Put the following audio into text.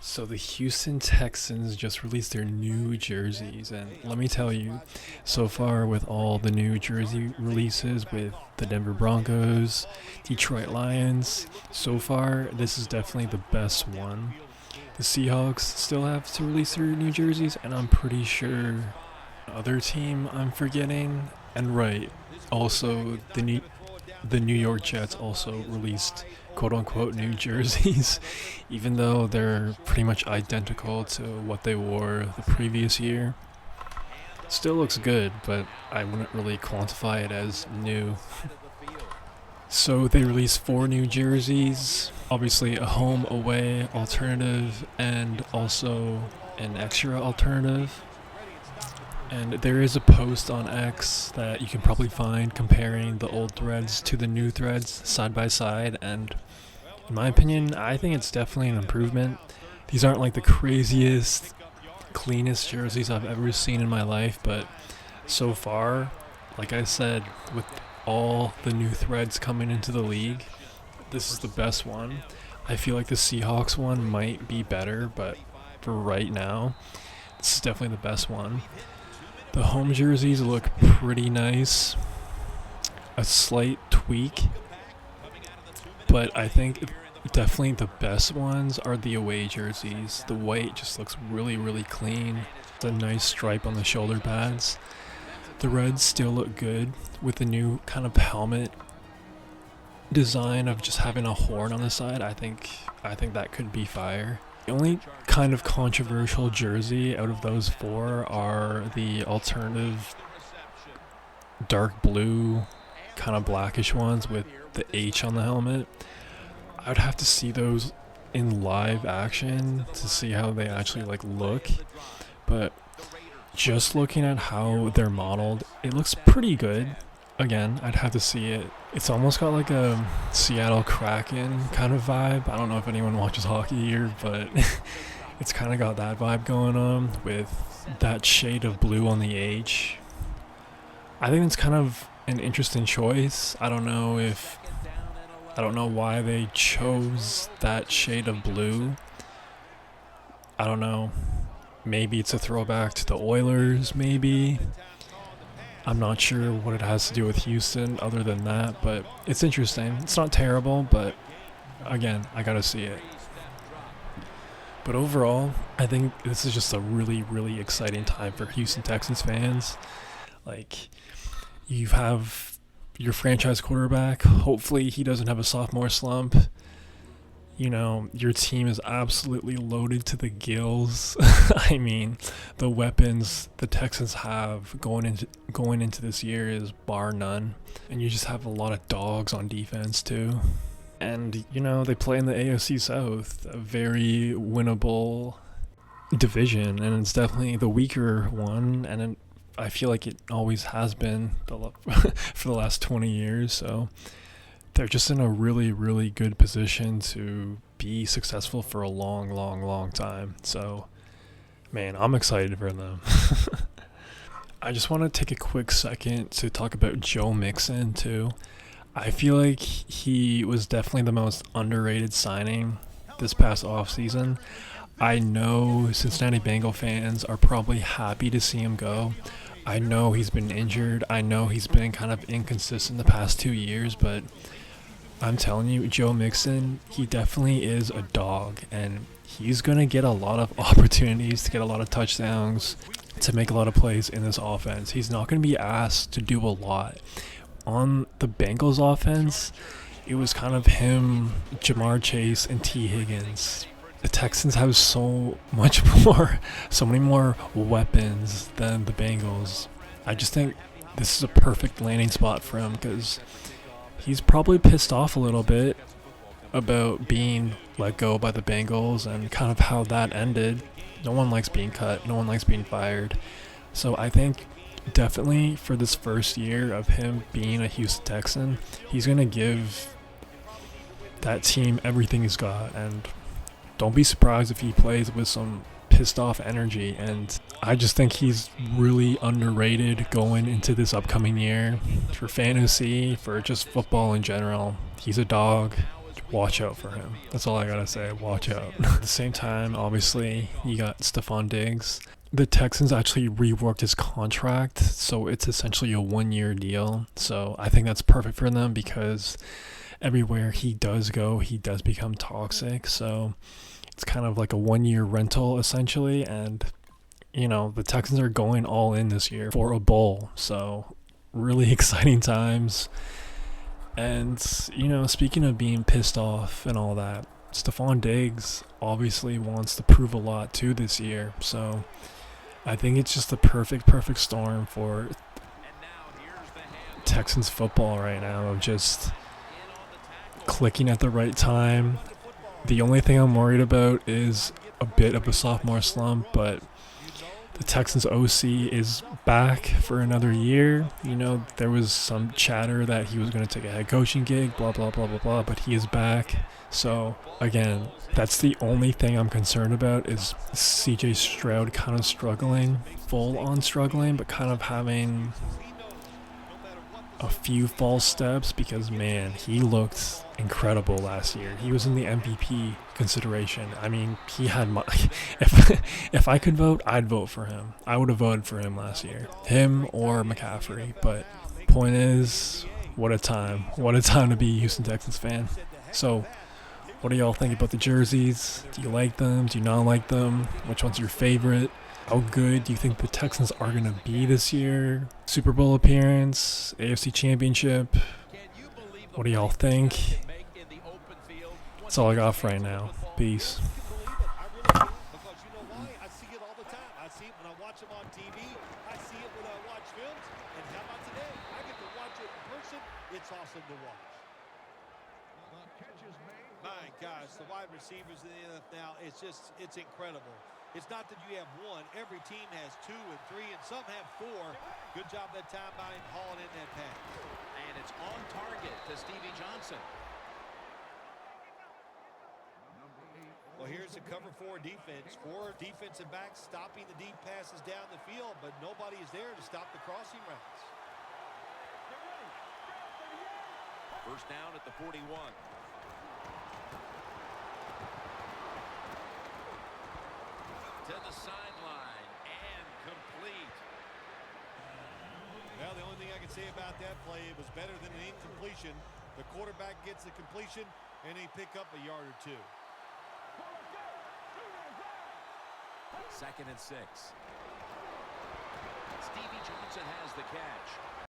So the Houston Texans just released their new jerseys, and let me tell you, so far with all the new jersey releases with the Denver Broncos, Detroit Lions, so far this is definitely the best one. The Seahawks still have to release their new jerseys, and I'm pretty sure other team I'm forgetting. And right, also the New York Jets also released quote unquote new jerseys, even though they're pretty much identical to what they wore the previous year. Still looks good, but I wouldn't really quantify it as new. So they released four new jerseys, obviously a home away alternative and also an extra alternative. And there is a post on X that you can probably find comparing the old threads to the new threads side by side, and in my opinion, I think it's definitely an improvement. These aren't like the craziest, cleanest jerseys I've ever seen in my life, but so far, like I said, with all the new threads coming into the league, this is the best one. I feel like the Seahawks one might be better, but for right now, this is definitely the best one. The home jerseys look pretty nice. A slight tweak, but I think definitely the best ones are the away jerseys. The white just looks really, really clean. The nice stripe on the shoulder pads. The reds still look good with the new kind of helmet design of just having a horn on the side. I think that could be fire. The only kind of controversial jersey out of those four are the alternative dark blue, kind of blackish ones with the H on the helmet. I would have to see those in live action to see how they actually look, but just looking at how they're modeled, it looks pretty good. Again, I'd have to see it. It's almost got like a Seattle Kraken kind of vibe. I don't know if anyone watches hockey here, but it's kind of got that vibe going on with that shade of blue on the H. I think it's kind of an interesting choice. I don't know why they chose that shade of blue. I don't know. Maybe it's a throwback to the Oilers, maybe. I'm not sure what it has to do with Houston other than that, but it's interesting. It's not terrible, but again, I gotta see it. But overall, I think this is just a really, really exciting time for Houston Texans fans. You have your franchise quarterback. Hopefully he doesn't have a sophomore slump. Your team is absolutely loaded to the gills. I mean, the weapons the Texans have going into this year is bar none. And you just have a lot of dogs on defense too. And, they play in the AFC South, a very winnable division, and it's definitely the weaker one, and I feel like it always has been for the last 20 years, so they're just in a really, really good position to be successful for a long, long, long time. So, man, I'm excited for them. I just want to take a quick second to talk about Joe Mixon, too. I feel like he was definitely the most underrated signing this past offseason. I know Cincinnati Bengal fans are probably happy to see him go. I know he's been injured. I know he's been kind of inconsistent the past 2 years, but I'm telling you, Joe Mixon, he definitely is a dog, and he's going to get a lot of opportunities to get a lot of touchdowns, to make a lot of plays in this offense. He's not going to be asked to do a lot. On the Bengals offense, it was kind of him, Jamar Chase, and T. Higgins. The Texans have so many more weapons than the Bengals. I just think this is a perfect landing spot for him because he's probably pissed off a little bit about being let go by the Bengals and kind of how that ended. No one likes being cut. No one likes being fired. So I think definitely for this first year of him being a Houston Texan, he's going to give that team everything he's got, and don't be surprised if he plays with some pissed off energy. And I just think he's really underrated going into this upcoming year for fantasy, for just football in general. He's a dog. watch out for him. That's all I gotta say. Watch out. At the same time, obviously, you got Stefan Diggs. The Texans actually reworked his contract, so it's essentially a 1-year deal. So I think that's perfect for them because everywhere he does go, he does become toxic. So it's kind of like a 1-year rental essentially. And, the Texans are going all in this year for a bowl. So really exciting times. And, speaking of being pissed off and all that, Stefan Diggs obviously wants to prove a lot too this year. So I think it's just the perfect storm for Texans football right now of just clicking at the right time. The only thing I'm worried about is a bit of a sophomore slump, but the Texans OC is back for another year. There was some chatter that he was going to take a head coaching gig, blah, blah, blah, blah, blah, but he is back. So, again, that's the only thing I'm concerned about is CJ Stroud kind of struggling, full on struggling, but kind of having a few false steps because, man, he looked incredible last year. He was in the MVP consideration. I mean, he had my if I could vote, I'd vote for him. I would have voted for him last year. Him or McCaffrey. But point is, what a time. What a time to be a Houston Texans fan. So, what do y'all think about the jerseys? Do you like them? Do you not like them? Which one's your favorite? How good do you think the Texans are going to be this year? Super Bowl appearance, AFC Championship. What do y'all think? That's all I got for right now. Peace. My gosh, the wide receivers in the NFL now, it's incredible. It's not that you have one. Every team has 2 and 3, and some have 4. Good job that time by him hauling in that pass. And it's on target to Stevie Johnson. Well, here's the cover 4 defense. 4 defensive backs stopping the deep passes down the field, but nobody is there to stop the crossing routes. First down at the 41. To the sideline and complete. Well, the only thing I can say about that play, it was better than an incompletion. The quarterback gets the completion, and they pick up a yard or 2. 2nd and 6. Stevie Johnson has the catch.